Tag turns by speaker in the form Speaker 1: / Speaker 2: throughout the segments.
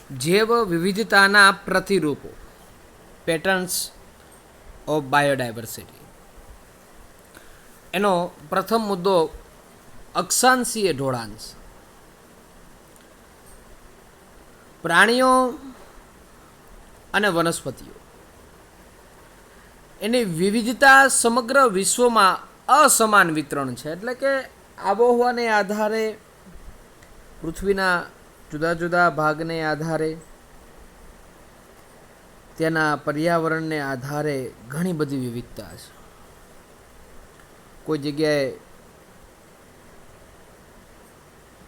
Speaker 1: જૈવ વિવિધતાના પ્રતિરૂપો, patterns of biodiversity. એનો પ્રથમ મુદ્દો અક્ષાંશીય ઢોળાંશ. પ્રાણીઓ અને વનસ્પતિઓ એની વિવિધતા સમગ્ર વિશ્વમાં અસમાન વિતરણ છે. એટલે કે આબોહવાને આધારે, પૃથ્વીના જુદા જુદા ભાગને આધારે, તેના પર્યાવરણને આધારે ઘણી બધી વિવિધતા છે. કોઈ જગ્યાએ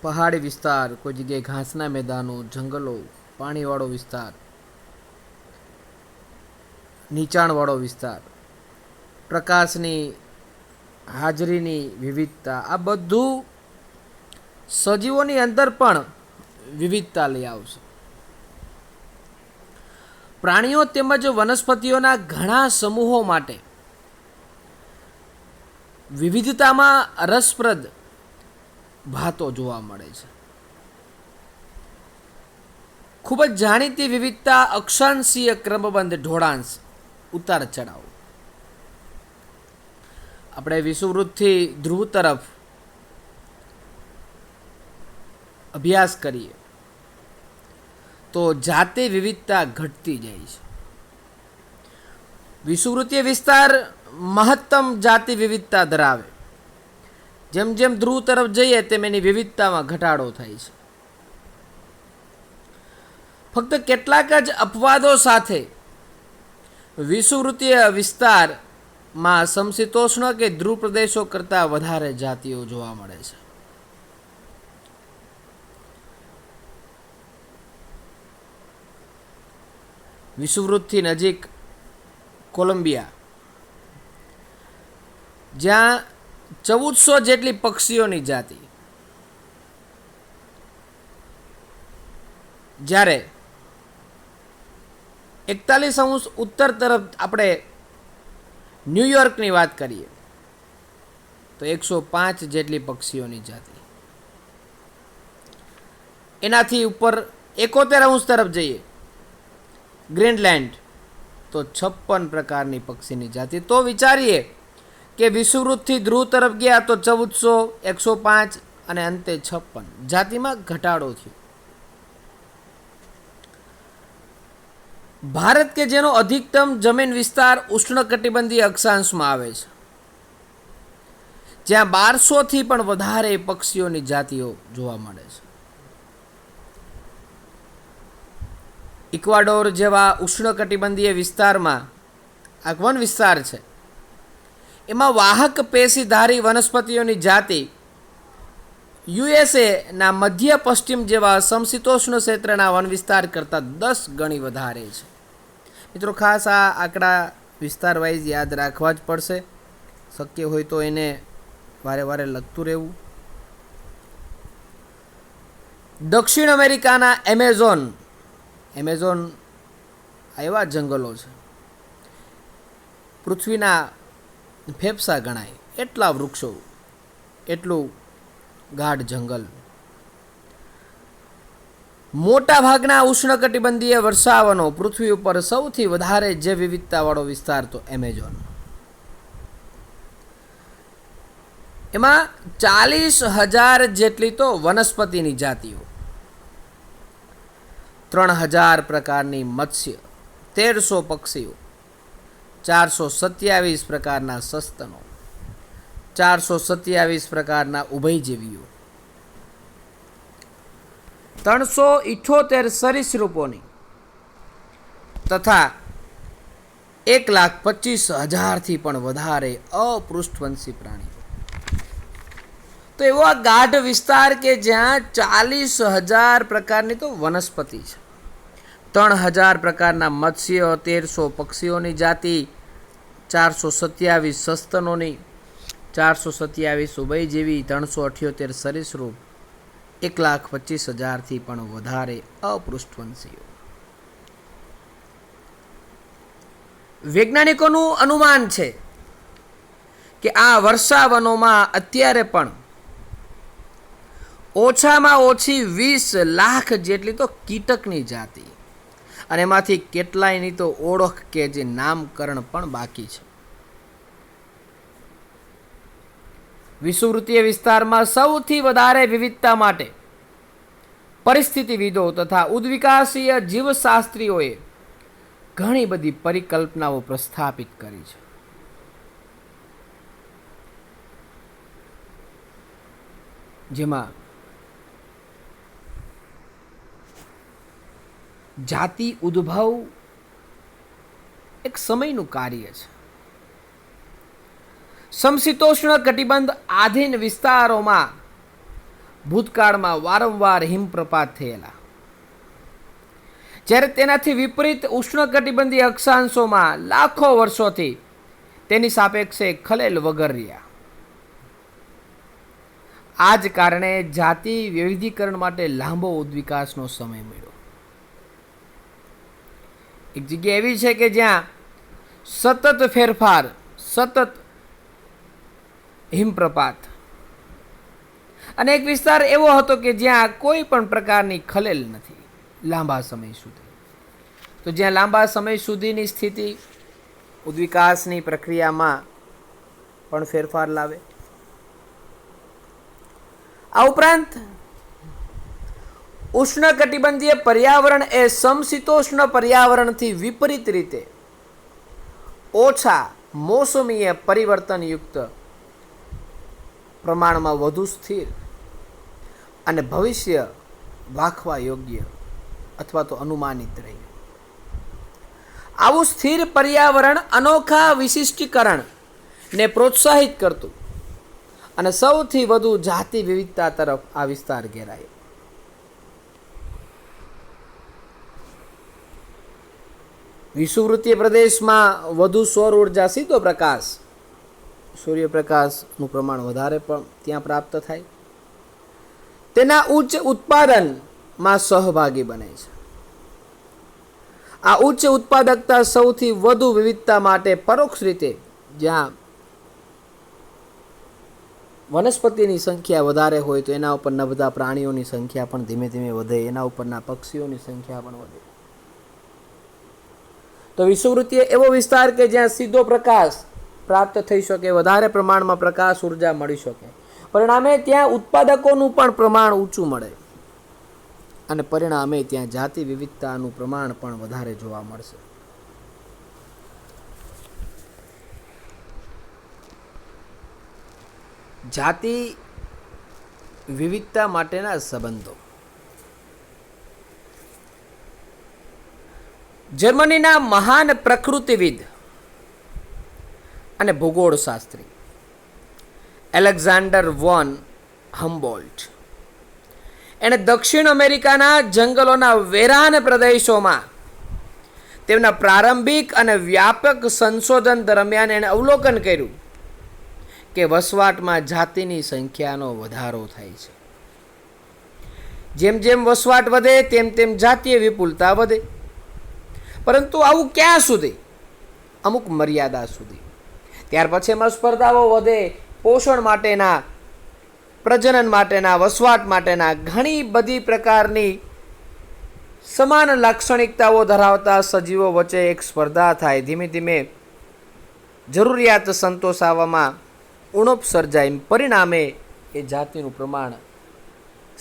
Speaker 1: પહાડી વિસ્તાર, કોઈ જગ્યાએ ઘાસના મેદાનો, જંગલો, પાણીવાળો વિસ્તાર, નીચાણવાળો વિસ્તાર, પ્રકાશની હાજરીની વિવિધતા, આ બધું સજીવોની અંદર પણ વિવિધતા લઈ આવશે. પ્રાણીઓ તેમજ વનસ્પતિઓના ઘણા સમૂહો માટે વિવિધતામાં રસપ્રદ ભાતો જોવા મળે છે. ખૂબ જ જાણીતી વિવિધતા અક્ષાંશીય ક્રમબંધ ઢોળાંશ, ઉતાર ચઢાવ. આપણે વિષુવવૃત્તથી ધ્રુવ તરફ અભ્યાસ કરીએ તો જાતિ વિવિધતા ઘટતી જાય છે. વિષુવવૃત્તીય વિસ્તાર મહત્તમ જાતિ વિવિધતા ધરાવે. જેમ જેમ ધ્રુવ તરફ જઈએ તેમ એની વિવિધતામાં ઘટાડો થાય છે. ફક્ત કેટલાક જ અપવાદો સાથે વિષુવવૃત્તીય વિસ્તારમાં સમશીતોષ્ણ કે ધ્રુવ પ્રદેશો કરતાં વધારે જાતિઓ જોવા મળે છે. વિષુવવૃત્તથી નજીક કોલંબિયા, જ્યાં 1400 જેટલી પક્ષીઓની જાતિ, જ્યારે 41° ઉત્તર તરફ આપણે ન્યુયોર્કની વાત કરીએ તો 105 જેટલી પક્ષીઓની જાતિ. એનાથી ઉપર 71° તરફ જઈએ ગ્રીનલેન્ડ તો 56 પ્રકારની પક્ષીની જાતિ. તો વિચારીએ કે વિષુવવૃત્તથી ધ્રુવ તરફ ગયા તો 1400, 105 અને અંતે 56 જાતિમાં ઘટાડો થયો. ભારત કે જેનો અધિકતમ જમીન વિસ્તાર ઉષ્ણકટિબંધીય અક્ષાંશમાં આવે છે, જ્યાં 1200થી પણ વધારે પક્ષીઓની જાતિઓ જોવા મળે છે. ઇક્વાડોર જેવા ઉષ્ણકટિબંધીય વિસ્તારમાં, આ વન વિસ્તાર છે, એમાં વાહક પેશીધારી વનસ્પતિઓની જાતિ યુએસએના મધ્ય પશ્ચિમ જેવા સમશીતોષ્ણ ક્ષેત્રના વન વિસ્તાર કરતાં 10 ગણી વધારે છે. મિત્રો, ખાસ આ આંકડા વિસ્તાર વાઇઝ યાદ રાખવા જ પડશે. શક્ય હોય તો એને વારે વારે લખતું રહેવું. દક્ષિણ અમેરિકાના એમેઝોન એવા જંગલો છે, પૃથ્વીના ફેફસા ગણાય એટલા વૃક્ષો, એટલું ગાઢ જંગલ. મોટા ભાગના ઉષ્ણકટિબંધીય વર્ષાવનો, પૃથ્વી ઉપર સૌથી વધારે જૈવ વિવિધતાવાળો વિસ્તાર તો એમેઝોન. એમાં 40,000 જેટલી તો વનસ્પતિની જાતિઓ, 3,000 પ્રકારની મત્સ્ય, 1,300 પક્ષીઓ, 427 પ્રકારના સસ્તનો, 427 પ્રકારના ઉભયજીવીઓ, 378 સરીસૃપોની તથા 1,25,000થી પણ વધારે અપૃષ્ઠવંશી પ્રાણીઓ. તો એવો આ ગાઢ વિસ્તાર કે જ્યાં 40,000 પ્રકારની તો વનસ્પતિ છે, 3,000 પ્રકારના મત્સ્ય, 1,300 પક્ષીઓની જાતિ, 427 સસ્તનોની, 427 ઉભયજીવી, 378 સરીસૃપ, 1,25,000થી પણ વધારે અપૃષ્ઠવંશીઓ. વૈજ્ઞાનિકોનું અનુમાન છે કે આ વર્ષાવનોમાં અત્યારે પણ ઓછામાં ઓછી 20 લાખ જેટલી તો કીટકની જાતિ, અને એમાંથી કેટલાયની તો ઓળખ કે જે નામકરણ પણ બાકી છે. વિષુવવૃત્તીય વિસ્તારમાં સૌથી વધારે વિવિધતા માટે પરિસ્થિતિવિદો તથા ઉદ્વિકાસીય જીવશાસ્ત્રીઓએ ઘણી બધી પરિકલ્પનાઓ પ્રસ્થાપિત કરી છે. જેમાં જાતિ ઉદ્ભવ એક સમયનું કાર્ય છે. સમશીતોષ્ણ કટિબંધ આધીન વિસ્તારોમાં ભૂતકાળમાં વારંવાર હિમપ્રપાત થયેલા, જ્યારે તેનાથી વિપરીત ઉષ્ણકટિબંધીય અક્ષાંશોમાં લાખો વર્ષોથી તેની સાપેક્ષે ખલેલ વગર રહ્યા. આ જ કારણે જાતિ વૈવિધ્યીકરણ માટે લાંબો ઉદ્વિકાસનો સમય મળ્યો. એક જગ્યા એવી છે કે જ્યાં સતત ફેરફાર, સતત હિમપ્રપાત, અને એક વિસ્તાર એવો હતો કે જ્યાં કોઈ પણ પ્રકારની ખલેલ નથી લાંબા સમય સુધી. તો જ્યાં લાંબા સમય સુધીની સ્થિતિ ઉદ્વિકાસની પ્રક્રિયામાં પણ ફેરફાર લાવે. આ ઉપરાંત ઉષ્ણકટિબંધીય પર્યાવરણ એ સમશીતોષ્ણ પર્યાવરણથી વિપરીત રીતે ઓછા મોસમીય પરિવર્તનયુક્ત પ્રમાણમાં વધુ સ્થિર અને ભવિષ્ય વાખવા યોગ્ય અથવા તો અનુમાનિત રહ્યું. આવું સ્થિર પર્યાવરણ અનોખા વિશિષ્ટીકરણ ને પ્રોત્સાહિત કરતું અને સૌથી વધુ જાતિ વિવિધતા તરફ આ વિસ્તાર ઘેરાય. વિષુવવૃત્તીય પ્રદેશમાં વધુ સૌર ઉર્જા, સીધો પ્રકાશ, સૂર્યપ્રકાશનું પ્રમાણ વધારે પણ ત્યાં પ્રાપ્ત થાય, તેના ઉચ્ચ ઉત્પાદનમાં સહભાગી બને છે. આ ઉચ્ચ ઉત્પાદકતા સૌથી વધુ વિવિધતા માટે પરોક્ષ રીતે જ્યાં વનસ્પતિની સંખ્યા વધારે હોય તો એના ઉપર નભતા પ્રાણીઓની સંખ્યા પણ ધીમે ધીમે વધે, એના ઉપરના પક્ષીઓની સંખ્યા પણ વધે. તો વિષુવવૃત્તીય એવો વિસ્તાર કે જ્યાં સીધો પ્રકાશ પ્રાપ્ત થઈ શકે, વધારે પ્રમાણમાં પ્રકાશ ઉર્જા મળી શકે, પરિણામે ત્યાં ઉત્પાદકોનું પણ પ્રમાણ ઊંચું મળે, અને પરિણામે ત્યાં જાતિ વિવિધતાનું પ્રમાણ પણ વધારે જોવા મળશે. જાતિ વિવિધતા માટેના સંબંધો. જર્મનીના મહાન પ્રકૃતિવિદ અને ભૂગોળશાસ્ત્રી એલેક્ઝાન્ડર વોન હમ્બોલ્ટ એણે દક્ષિણ અમેરિકાના જંગલોના વેરાન પ્રદેશોમાં તેમના પ્રારંભિક અને વ્યાપક સંશોધન દરમિયાન એણે અવલોકન કર્યું કે વસવાટમાં જાતિની સંખ્યાનો વધારો થાય છે. જેમ જેમ વસવાટ વધે તેમ તેમ જાતીય વિપુલતા વધે, પરંતુ આવું ક્યાં સુધી? અમુક મર્યાદા સુધી. ત્યાર પછી એમાં સ્પર્ધાઓ વધે, પોષણ માટેના, પ્રજનન માટેના, વસવાટ માટેના ઘણી બધી પ્રકારની સમાન લાક્ષણિકતાઓ ધરાવતા સજીવો વચ્ચે એક સ્પર્ધા થાય. ધીમે ધીમે જરૂરિયાત સંતોષાવવામાં ઉણપ સર્જાય, પરિણામે એ જાતિનું પ્રમાણ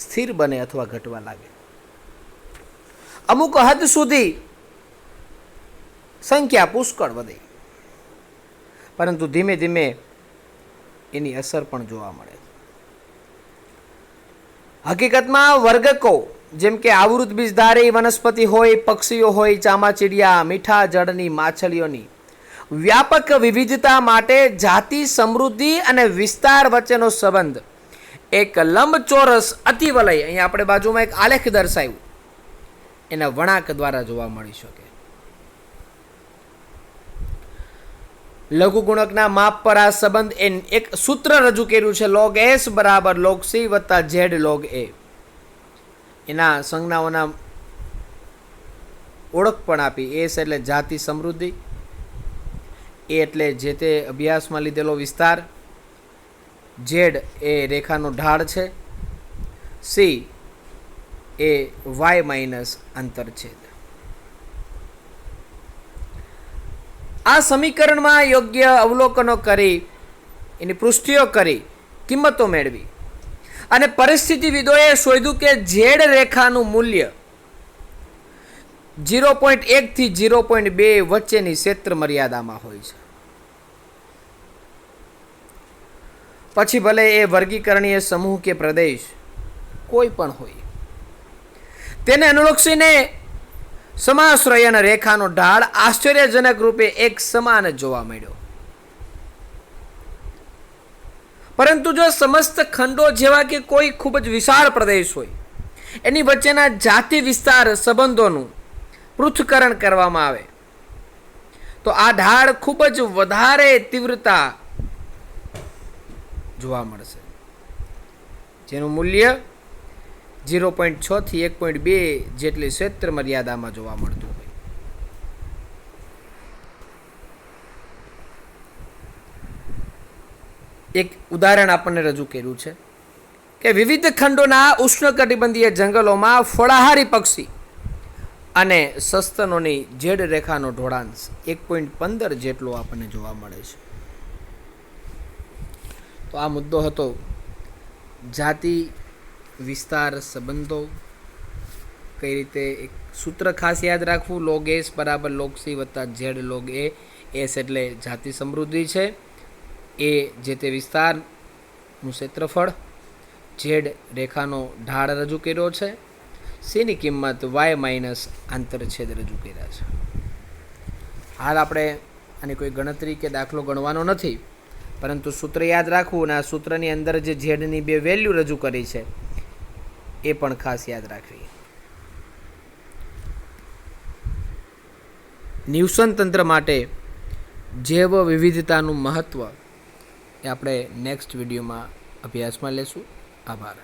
Speaker 1: સ્થિર બને અથવા ઘટવા લાગે. અમુક હદ સુધી સંખ્યા પુષ્કળ વધે, પરંતુ ધીમે ધીમે એની અસર પણ જોવા મળે. હકીકતમાં વર્ગકો જેમ કે આવૃત બીજધારી વનસ્પતિ હોય, પક્ષીઓ હોય, ચામાચીડિયા, મીઠા જળની માછલીઓની વ્યાપક વિવિધતા માટે જાતિ સમૃદ્ધિ અને વિસ્તાર વચ્ચેનો સંબંધ એક લંબચોરસ અતિવલય, અહીંયા આપણે બાજુમાં એક આલેખ દર્શાવ્યું, એના વળાંક દ્વારા જોવા મળી શકે. લઘુગુણકના માપ પર આ સંબંધ એક સૂત્ર રજૂ કર્યું છે, log s બરાબર log c વત્તા z log a. એના સંજ્ઞાઓના ઓળખ પણ આપી. એસ એટલે જાતિ સમૃદ્ધિ, એ એટલે જે તે અભ્યાસમાં લીધેલો વિસ્તાર, ઝેડ એ રેખાનો ઢાળ છે, સી એ વાય માઇનસ આંતરછેદ. આ સમીકરણમાં યોગ્ય અવલોકનો કરી એની પુષ્ટિઓ કરી કિંમતો મેળવી અને પરિસ્થિતિવિદોએ શોધ્યું કે ઝેડ રેખાનું મૂલ્ય 0.1 થી 0.2 વચ્ચેની ક્ષેત્ર મર્યાદામાં હોય છે. પછી ભલે એ વર્ગીકરણીય સમૂહ કે પ્રદેશ કોઈ પણ હોય, તેને અનુલક્ષીને સમાશ્રયન રેખાનો ઢાળ આશ્ચર્યજનક રૂપે એક સમાન જોવા મળ્યો. પરંતુ જો સમસ્ત ખંડો જેવા કે કોઈ ખૂબ જ વિશાળ પ્રદેશ હોય, એની વચ્ચેના જાતિ વિસ્તાર સંબંધોનું પૃથ્થકરણ કરવામાં આવે તો આ ઢાળ ખૂબ જ વધારે તીવ્રતા જોવા મળશે, જેનું મૂલ્ય 0.6 થી 1.2 જેટલી ક્ષેત્ર મર્યાદામાં જોવા મળતું હોય. એક ઉદાહરણ આપણને રજૂ કર્યું છે કે વિવિધ ખંડોના ઉષ્ણકટિબંધીય જંગલોમાં ફળાહારી પક્ષી અને સસ્તનોની ઝેડ રેખાનો ઢોળાંશ 1.15 જેટલો આપણને જોવા મળે છે. તો આ મુદ્દો હતો જાતિ વિસ્તાર સંબંધો. કઈ રીતે એક સૂત્ર ખાસ યાદ રાખવું, log s બરાબર log c વત્તા z log a. s એટલે જાતિ સમૃદ્ધિ છે, એ જે તે વિસ્તારનું ક્ષેત્રફળ, ઝેડ રેખાનો ઢાળ રજૂ કર્યો છે, સીની કિંમત વાય માઇનસ આંતરછેદ રજૂ કર્યા છે. હાલ આપણે આની કોઈ ગણતરી કે દાખલો ગણવાનો નથી, પરંતુ સૂત્ર યાદ રાખવું અને આ સૂત્રની અંદર જે ઝેડની બે વેલ્યુ રજૂ કરી છે એ પણ ખાસ યાદ રાખવી. નિવસન તંત્ર માટે જૈવ વિવિધતાનું મહત્ત્વ એ આપણે નેક્સ્ટ વિડીયોમાં અભ્યાસમાં લેશું. આભાર.